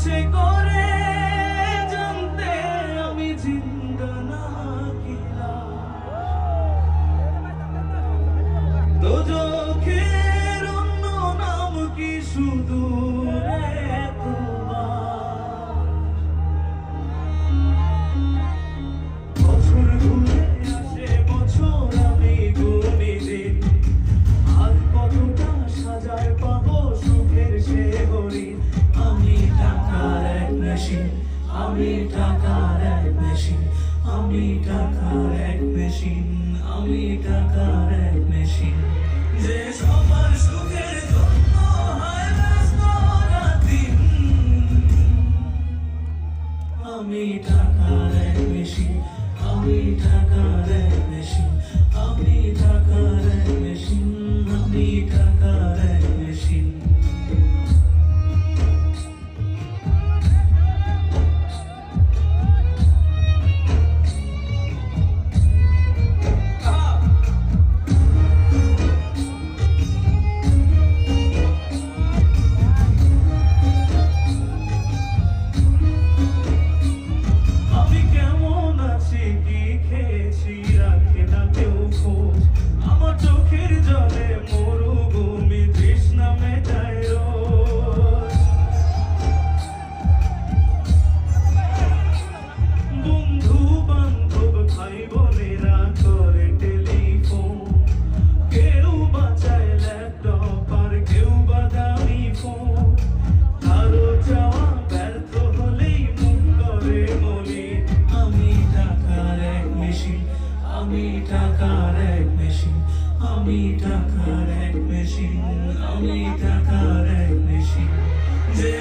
ইচ্ছে করে জানতে আমি জিন্দা না কিলা দোজখের অন্য নাম কি শুধু বছর ঘুরে আসে বছর আমি গুনি দিন আর কতটা সাজায় পাবো সুখের সে হরিণ আমি টাকার এক মেশিন আমি টাকার এক মেশিন আমি টাকার এক মেশিন আমি টাকার এক মেশিন যে সবার সুখের জন্য হয় ব্যস্ত রাতদিন আমি টাকার এক মেশিন আমি টাকার এক মেশিন আমি টাকার এক মেশিন আমি টাকার এক মেশিন আমার চোখের জলে মরুভূমি তৃষ্ণা মেটায় রোজ বন্ধু বান্ধব ভাই বোনেরা করে টেলিফোন কেউ বাঁচায় ল্যাপটপ আর কেউ বা দামি ফোন কারো চাওয়া ব্যর্থ হলেই মুখ করে বলি আমি টাকার এক মেশিন আমি টাকার এক মেশিন আমি টাকার এক মেশিন আমি টাকার এক মেশিন যে